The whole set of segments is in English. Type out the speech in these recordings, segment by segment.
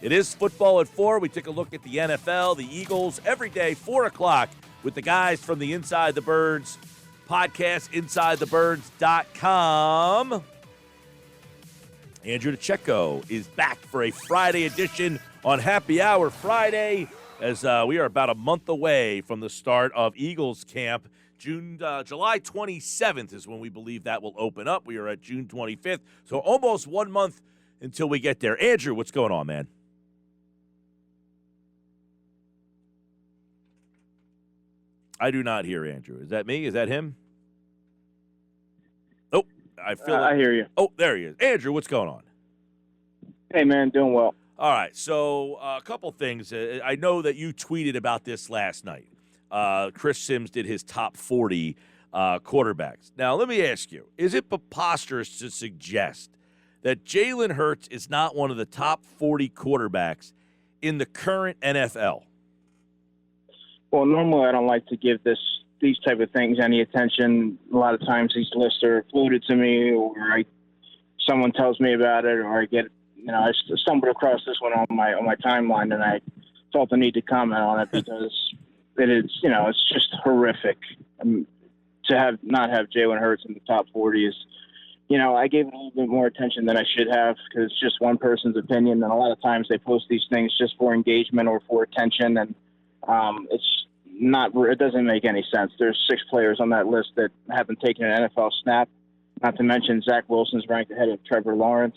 It is Football at 4. We take a look at the NFL, the Eagles, every day, 4 o'clock, with the guys from the Inside the Birds podcast, InsideTheBirds.com. Andrew DiCecco is back for a Friday edition on Happy Hour Friday, as we are about a month away from the start of Eagles camp. July 27th is when we believe that will open up. We are at June 25th, so almost 1 month until we get there. Andrew, what's going on, man? I do not hear Andrew. Is that me? Is that him? Oh, I hear you. Oh, there he is. Andrew, what's going on? Hey, man, doing well. All right, so a couple things. I know that you tweeted about this last night. Chris Sims did his top 40 quarterbacks. Now, let me ask you, is it preposterous to suggest that Jalen Hurts is not one of the top 40 quarterbacks in the current NFL? Well, normally I don't like to give these type of things any attention. A lot of times these lists are floated to me, or someone tells me about it, or I stumbled across this one on my timeline, and I felt the need to comment on it because it is, it's just horrific. To not have Jalen Hurts in the top 40 is, I gave it a little bit more attention than I should have because it's just one person's opinion, and a lot of times they post these things just for engagement or for attention, and it doesn't make any sense. There's 6 players on that list that haven't taken an NFL snap, not to mention Zach Wilson's ranked ahead of Trevor Lawrence.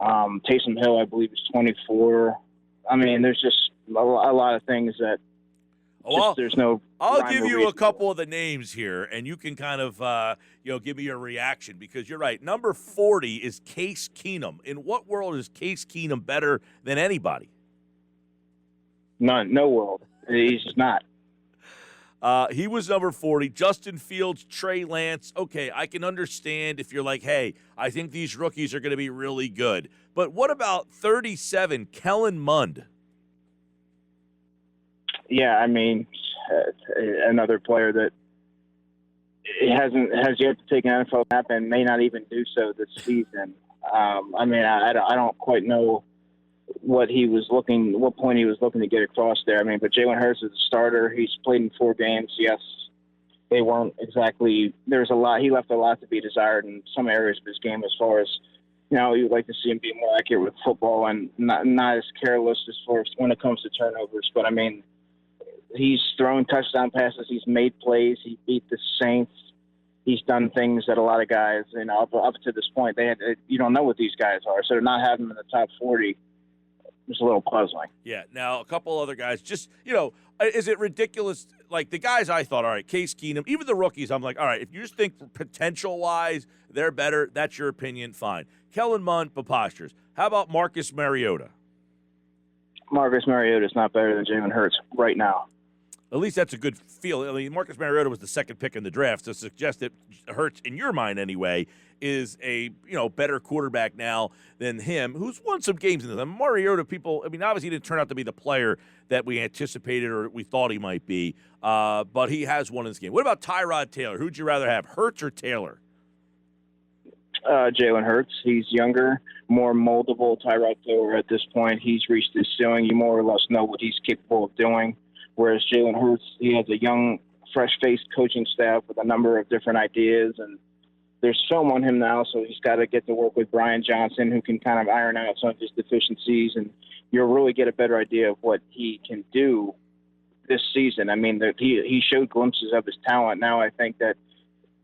Taysom Hill, I believe, is 24. I mean, there's just a lot of things that there's no. I'll give you a couple of the names here, and you can kind of give me your reaction, because you're right. Number 40 is Case Keenum. In what world is Case Keenum better than anybody? None. No world. He's not. He was number 40. Justin Fields, Trey Lance. Okay, I can understand if you're like, hey, I think these rookies are going to be really good. But what about 37, Kellen Mond? Yeah, I mean, another player that has yet to take an NFL snap and may not even do so this season. I don't quite know what point he was looking to get across there. I mean, but Jalen Hurts is a starter. He's played in 4 games. Yes, they weren't exactly. There's a lot. He left a lot to be desired in some areas of his game, as far as you would like to see him be more accurate with football and not as careless as far as when it comes to turnovers. But I mean, he's thrown touchdown passes. He's made plays. He beat the Saints. He's done things that a lot of guys, up to this point, you don't know what these guys are. So to not have him in the top 40 was a little puzzling. Yeah. Now, a couple other guys, just, is it ridiculous? Like the guys I thought, all right, Case Keenum, even the rookies, I'm like, all right, if you just think potential-wise they're better, that's your opinion, fine. Kellen Mond, preposterous. How about Marcus Mariota? Marcus Mariota is not better than Jalen Hurts right now. At least that's a good feel. I mean, Marcus Mariota was the second pick in the draft, so suggest that Hurts, in your mind anyway, is a better quarterback now than him, who's won some games in this. Mariota, obviously he didn't turn out to be the player that we anticipated or we thought he might be, but he has won this game. What about Tyrod Taylor? Who'd you rather have, Hurts or Taylor? Jalen Hurts. He's younger, more moldable. Tyrod Taylor at this point, he's reached his ceiling. You more or less know what he's capable of doing. Whereas Jalen Hurts, he has a young, fresh-faced coaching staff with a number of different ideas, and there's film on him now, so he's got to get to work with Brian Johnson, who can kind of iron out some of his deficiencies, and you'll really get a better idea of what he can do this season. I mean, he showed glimpses of his talent. Now I think that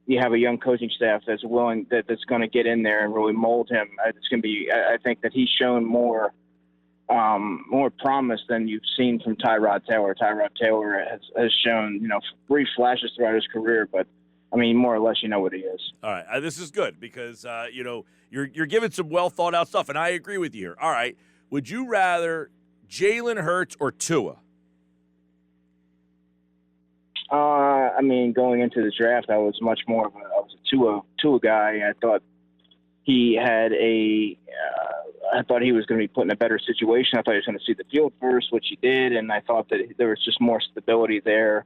you have a young coaching staff that's willing, that's going to get in there and really mold him. It's going to be. I think that he's shown more promise than you've seen from Tyrod Taylor. Tyrod Taylor has shown, brief flashes throughout his career, but I mean, more or less, you know what he is. All right, this is good because you're giving some well thought out stuff, and I agree with you here. All right, would you rather Jalen Hurts or Tua? Going into the draft, I was much more of a Tua guy. I thought he had I thought he was going to be put in a better situation. I thought he was going to see the field first, which he did, and I thought that there was just more stability there.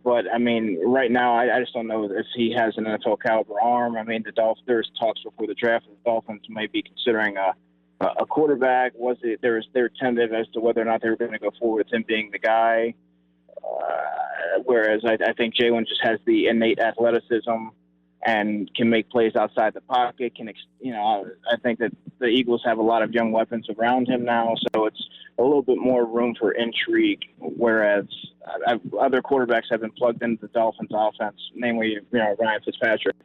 But right now, I just don't know if he has an NFL caliber arm. There's talks before the draft that the Dolphins may be considering a quarterback. They're tentative as to whether or not they were going to go forward with him being the guy. Whereas I think Jalen just has the innate athleticism and can make plays outside the pocket. I think that the Eagles have a lot of young weapons around him now, so it's a little bit more room for intrigue. Whereas other quarterbacks have been plugged into the Dolphins' offense, namely Ryan Fitzpatrick,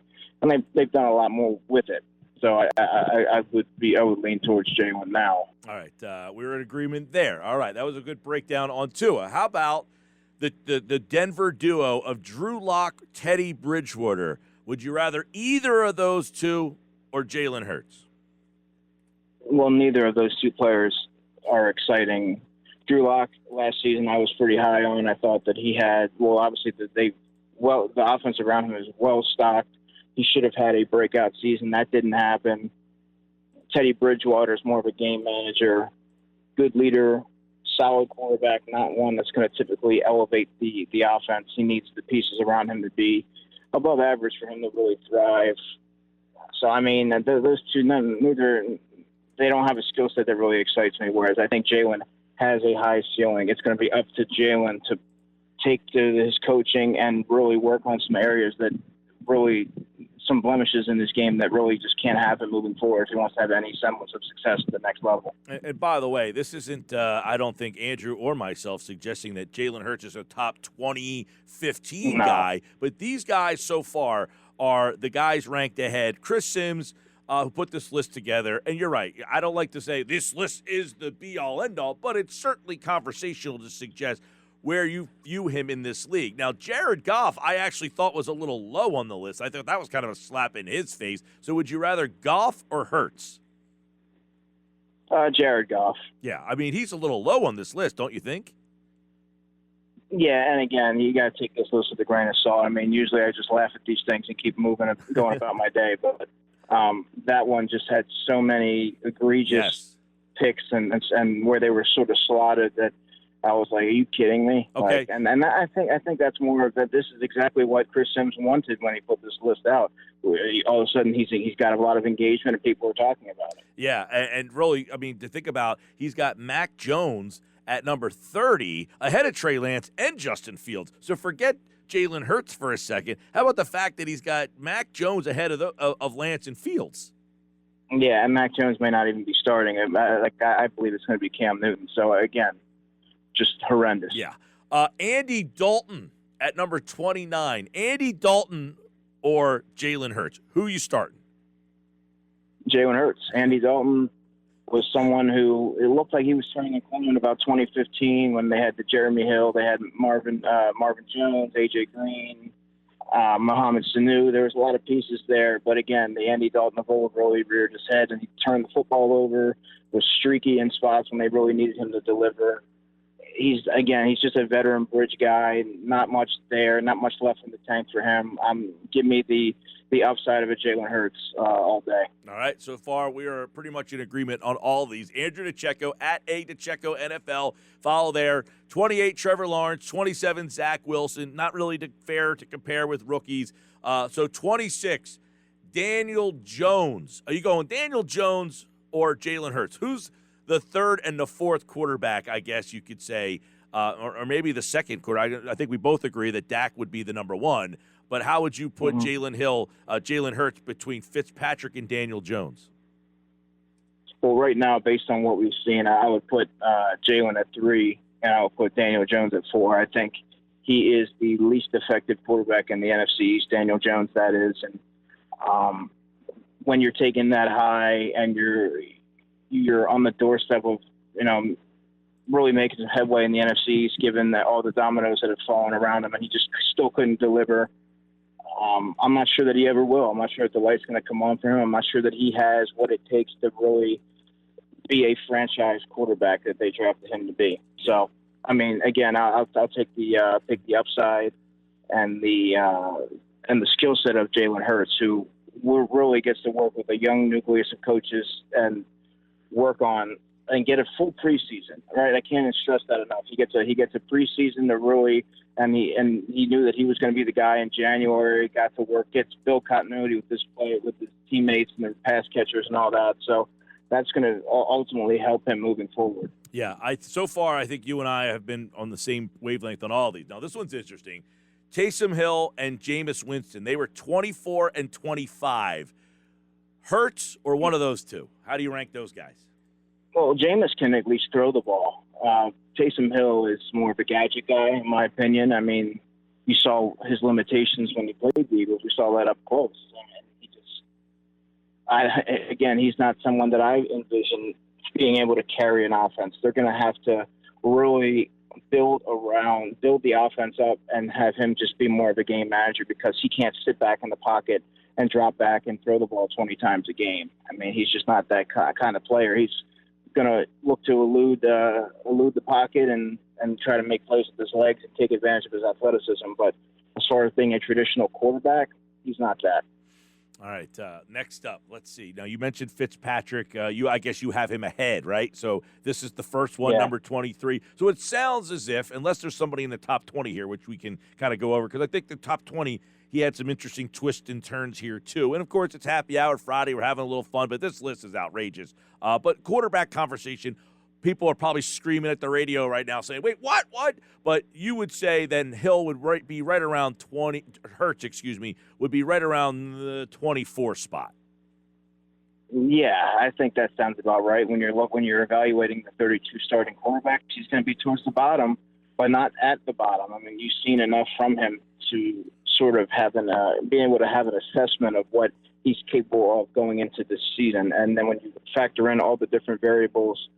and they've done a lot more with it. So I would lean towards Jalen now. All right, we're in agreement there. All right, that was a good breakdown on Tua. How about the Denver duo of Drew Lock, Teddy Bridgewater? Would you rather either of those two or Jalen Hurts? Well, neither of those two players are exciting. Drew Lock last season I was pretty high on. I thought that he had obviously the offense around him is well stocked. He should have had a breakout season. That didn't happen. Teddy Bridgewater is more of a game manager, good leader, solid quarterback, not one that's going to typically elevate the offense. He needs the pieces around him to be above average for him to really thrive. So, I mean, those two, they don't have a skill set that really excites me, whereas I think Jalen has a high ceiling. It's going to be up to Jalen to take to his coaching and really work on some areas that really some blemishes in this game that really just can't happen moving forward if he wants to have any semblance of success at the next level. And by the way, this isn't, I don't think, Andrew or myself suggesting that Jalen Hurts is a top 20, 15 guy, but these guys so far are the guys ranked ahead. Chris Sims, who put this list together, and you're right, I don't like to say this list is the be-all, end-all, but it's certainly conversational to suggest where you view him in this league. Now, Jared Goff, I actually thought was a little low on the list. I thought that was kind of a slap in his face. So would you rather Goff or Hurts? Jared Goff. Yeah, I mean, he's a little low on this list, don't you think? Yeah, and again, you got to take this list with a grain of salt. I mean, usually I just laugh at these things and keep moving and going about my day, but that one just had so many egregious picks and where they were sort of slotted that I was like, "Are you kidding me?" Okay. And I think that's more of that. This is exactly what Chris Sims wanted when he put this list out. All of a sudden, he's got a lot of engagement and people are talking about it. Yeah, and really, I mean, to think about, he's got Mac Jones at number 30 ahead of Trey Lance and Justin Fields. So forget Jalen Hurts for a second. How about the fact that he's got Mac Jones ahead of Lance and Fields? Yeah, and Mac Jones may not even be starting. I believe it's going to be Cam Newton. So again, just horrendous. Yeah. Andy Dalton at number 29. Andy Dalton or Jalen Hurts? Who are you starting? Jalen Hurts. Andy Dalton was someone who it looked like he was turning a corner in about 2015 when they had the Jeremy Hill, they had Marvin Jones, AJ Green, Mohamed Sanu. There was a lot of pieces there, but again, the Andy Dalton of old really reared his head and he turned the football over, was streaky in spots when they really needed him to deliver. He's just a veteran bridge guy. Not much there, not much left in the tank for him. Give me the upside of a Jalen Hurts all day. All right. So far, we are pretty much in agreement on all these. Andrew DiCecco at DiCecco NFL. Follow there. 28, Trevor Lawrence. 27, Zach Wilson. Not really fair to compare with rookies. So 26, Daniel Jones. Are you going Daniel Jones or Jalen Hurts? Who's the third and the fourth quarterback, I guess you could say, or maybe the second quarter? I think we both agree that Dak would be the number one. But how would you put Jalen Hurts between Fitzpatrick and Daniel Jones? Well, right now, based on what we've seen, I would put Jalen at 3, and I would put Daniel Jones at 4. I think he is the least effective quarterback in the NFC East, Daniel Jones, that is. And when you're taking that high and you're on the doorstep of, really making some headway in the NFC East, given that all the dominoes that have fallen around him, and he just still couldn't deliver. I'm not sure that he ever will. I'm not sure if the light's going to come on for him. I'm not sure that he has what it takes to really be a franchise quarterback that they drafted him to be. So, I mean, again, I'll take the upside and the skill set of Jalen Hurts, who really gets to work with a young nucleus of coaches and work on and get a full preseason. Right? I can't stress that enough. He gets a preseason to really. And he knew that he was going to be the guy in January. Got to work, gets build continuity with this play, with his teammates and their pass catchers and all that. So that's going to ultimately help him moving forward. Yeah, so far I think you and I have been on the same wavelength on all of these. Now this one's interesting. Taysom Hill and Jameis Winston, they were 24 and 25. Hurts or one of those two? How do you rank those guys? Well, Jameis can at least throw the ball. Taysom Hill is more of a gadget guy, in my opinion. I mean, you saw his limitations when he played the Eagles. We saw that up close. Again, he's not someone that I envision being able to carry an offense. They're going to have to really build the offense up and have him just be more of a game manager, because he can't sit back in the pocket and drop back and throw the ball 20 times a game. I mean, he's just not that kind of player. He's going to look to elude the pocket and try to make plays with his legs and take advantage of his athleticism. But as far as being a traditional quarterback, he's not that. All right, next up, let's see. Now, you mentioned Fitzpatrick. I guess you have him ahead, right? So this is the first one, number 23. So it sounds as if, unless there's somebody in the top 20 here, which we can kind of go over, because I think the top 20, he had some interesting twists and turns here, too. And, of course, it's happy hour Friday. We're having a little fun, but this list is outrageous. But quarterback conversation, people are probably screaming at the radio right now saying, wait, what? But you would say then Hill would be right around 20 – Hurts, would be right around the 24 spot. Yeah, I think that sounds about right. When you're evaluating the 32 starting quarterbacks, he's going to be towards the bottom, but not at the bottom. I mean, you've seen enough from him to sort of being able to have an assessment of what he's capable of going into this season. And then when you factor in all the different variables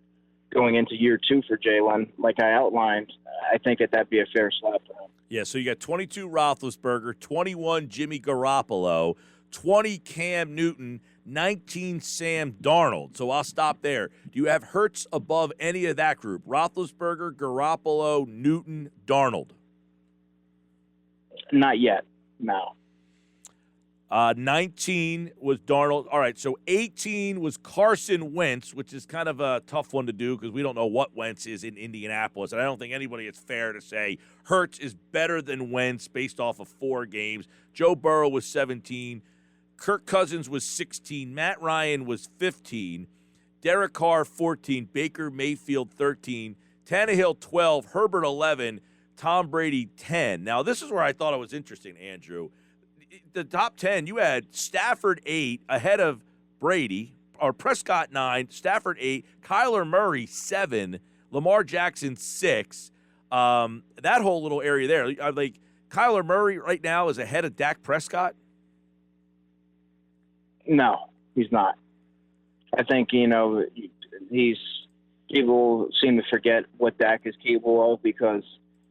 going into year two for Jalen, like I outlined, I think that'd be a fair slap for him. Yeah, so you got 22 Roethlisberger, 21 Jimmy Garoppolo, 20 Cam Newton, 19 Sam Darnold. So I'll stop there. Do you have Hurts above any of that group? Roethlisberger, Garoppolo, Newton, Darnold? Not yet, no. 19 was Darnold. All right, so 18 was Carson Wentz, which is kind of a tough one to do because we don't know what Wentz is in Indianapolis. And I don't think anybody it's fair to say Hurts is better than Wentz based off of 4 games. Joe Burrow was 17. Kirk Cousins was 16. Matt Ryan was 15. Derek Carr, 14. Baker Mayfield, 13. Tannehill, 12. Herbert, 11. Tom Brady, 10. Now, this is where I thought it was interesting, Andrew. The top 10, you had Stafford 8 ahead of Brady, or Prescott 9, Stafford 8, Kyler Murray 7, Lamar Jackson 6. That whole little area there, like Kyler Murray right now is ahead of Dak Prescott? No, he's not. I think, people seem to forget what Dak is capable of because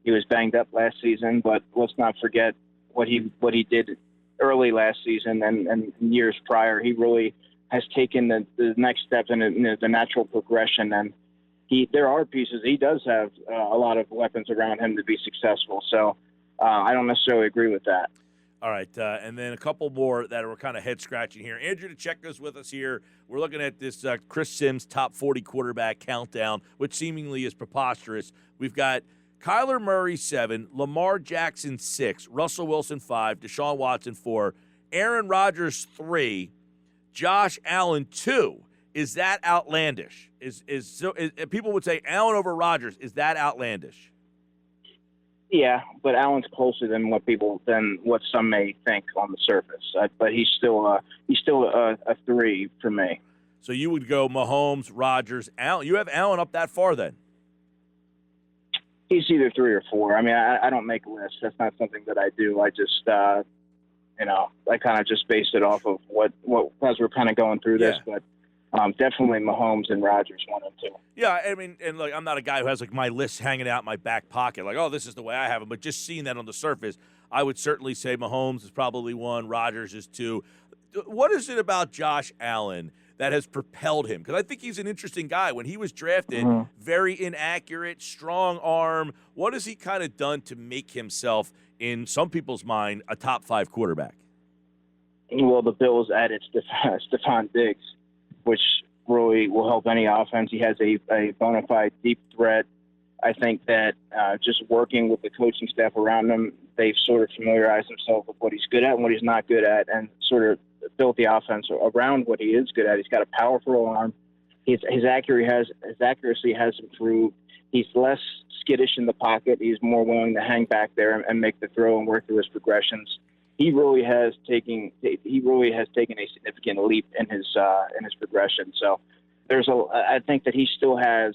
he was banged up last season, but let's not forget what he did early last season and years prior. He really has taken the next step in the natural progression, and there are pieces. He does have a lot of weapons around him to be successful. So I don't necessarily agree with that. All right, and then a couple more that were kind of head-scratching here. Andrew DiCecco's with us here. We're looking at this Chris Sims top 40 quarterback countdown, which seemingly is preposterous. We've got Kyler Murray, 7, Lamar Jackson, 6, Russell Wilson, 5, Deshaun Watson, 4, Aaron Rodgers, 3, Josh Allen, 2. Is that outlandish? People would say Allen over Rodgers. Is that outlandish? Yeah, but Allen's closer than what some may think on the surface. But he's still a 3 for me. So you would go Mahomes, Rodgers, Allen. You have Allen up that far then? He's either 3 or 4. I mean, I don't make lists. That's not something that I do. I just, I kind of just base it off of what as we're kind of going through this. But definitely Mahomes and Rodgers 1 and 2. Yeah, I mean, and look, I'm not a guy who has like my list hanging out in my back pocket, like, oh, this is the way I have them. But just seeing that on the surface, I would certainly say Mahomes is probably 1, Rodgers is 2. What is it about Josh Allen that has propelled him? Because I think he's an interesting guy. When he was drafted, very inaccurate, strong arm. What has he kind of done to make himself, in some people's mind, a top 5 quarterback? Well, the Bills added Stephon Diggs, which really will help any offense. He has a bona fide deep threat. I think that just working with the coaching staff around him, they've sort of familiarized himself with what he's good at and what he's not good at, and sort of built the offense around what he is good at. He's got a powerful arm. His accuracy has improved. He's less skittish in the pocket. He's more willing to hang back there and make the throw and work through his progressions. He really has taken a significant leap in his progression. So I think that he still has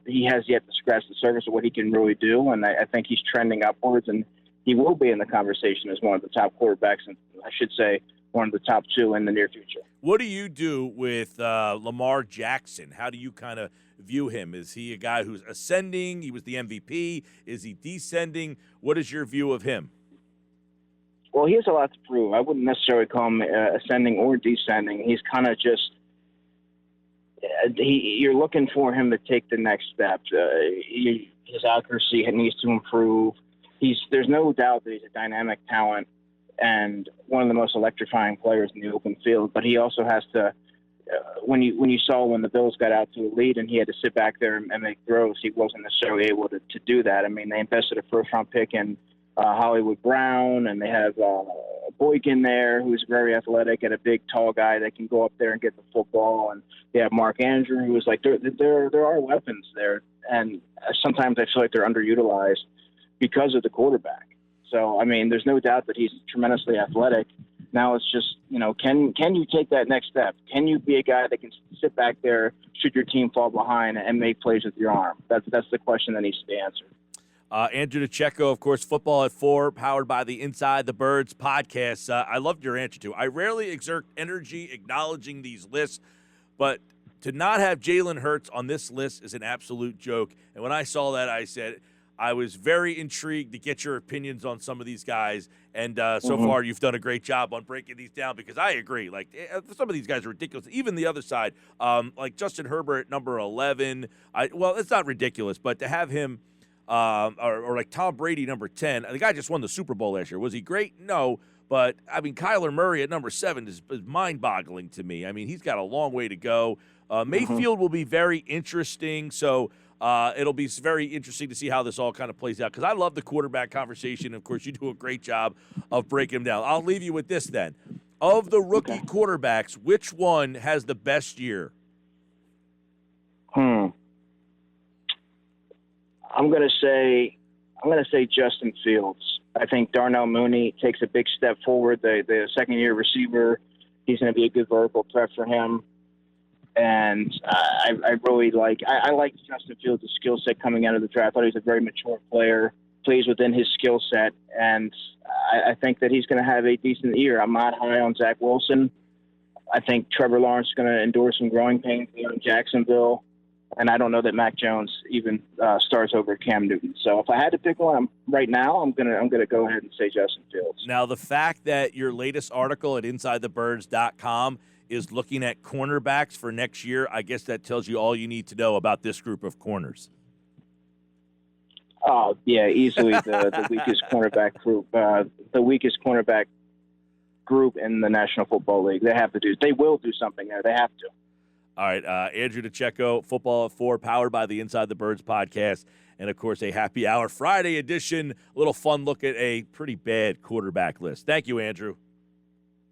he has yet to scratch the surface of what he can really do, and I think he's trending upwards, and he will be in the conversation as one of the top quarterbacks, and I should say one of the top two in the near future. What do you do with Lamar Jackson? How do you kind of view him? Is he a guy who's ascending? He was the MVP. Is he descending? What is your view of him? Well, he has a lot to prove. I wouldn't necessarily call him ascending or descending. He's kind of just you're looking for him to take the next step. His accuracy needs to improve. There's no doubt that he's a dynamic talent and one of the most electrifying players in the open field. But he also has to, when you saw when the Bills got out to a lead and he had to sit back there and make throws, he wasn't necessarily able to do that. I mean, they invested a first-round pick in Hollywood Brown, and they have Boyk in there, who's very athletic and a big, tall guy that can go up there and get the football. And they have Mark Andrews, who's like, there are weapons there. And sometimes I feel like they're underutilized because of the quarterback. So, I mean, there's no doubt that he's tremendously athletic. Now it's just, can you take that next step? Can you be a guy that can sit back there should your team fall behind and make plays with your arm? That's the question that needs to be answered. Andrew DiCecco, of course, Football at 4, powered by the Inside the Birds podcast. I loved your answer, too. I rarely exert energy acknowledging these lists, but to not have Jalen Hurts on this list is an absolute joke. And when I saw that, I said – I was very intrigued to get your opinions on some of these guys, and so far you've done a great job on breaking these down because I agree. Like, some of these guys are ridiculous. Even the other side, like Justin Herbert at number 11. Well, it's not ridiculous, but to have him or like Tom Brady number 10, the guy just won the Super Bowl last year. Was he great? No. But, I mean, Kyler Murray at number 7 is mind-boggling to me. I mean, he's got a long way to go. Mayfield will be very interesting, so – it'll be very interesting to see how this all kind of plays out because I love the quarterback conversation. Of course, you do a great job of breaking them down. I'll leave you with this then. Of the rookie quarterbacks, which one has the best year? I'm going to say Justin Fields. I think Darnell Mooney takes a big step forward. The second-year receiver, he's going to be a good vertical threat for him. And I really like Justin Fields' skill set coming out of the draft. I thought he was a very mature player, plays within his skill set, and I think that he's going to have a decent year. I'm not high on Zach Wilson. I think Trevor Lawrence is going to endure some growing pains in Jacksonville, and I don't know that Mac Jones even starts over Cam Newton. So if I had to pick one right now, I'm gonna go ahead and say Justin Fields. Now, the fact that your latest article at InsideTheBirds.com is looking at cornerbacks for next year, I guess that tells you all you need to know about this group of corners. Oh, yeah, easily the weakest cornerback group. The weakest cornerback group in the National Football League. They will do something there. They have to. All right, Andrew DiCecco, Football at 4, powered by the Inside the Birds podcast, and, of course, a Happy Hour Friday edition, a little fun look at a pretty bad quarterback list. Thank you, Andrew.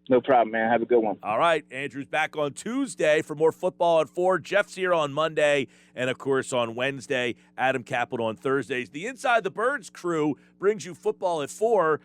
No problem, man. Have a good one. All right. Andrew's back on Tuesday for more Football at 4. Jeff's here on Monday. And, of course, on Wednesday, Adam Capital on Thursdays. The Inside the Birds crew brings you Football at 4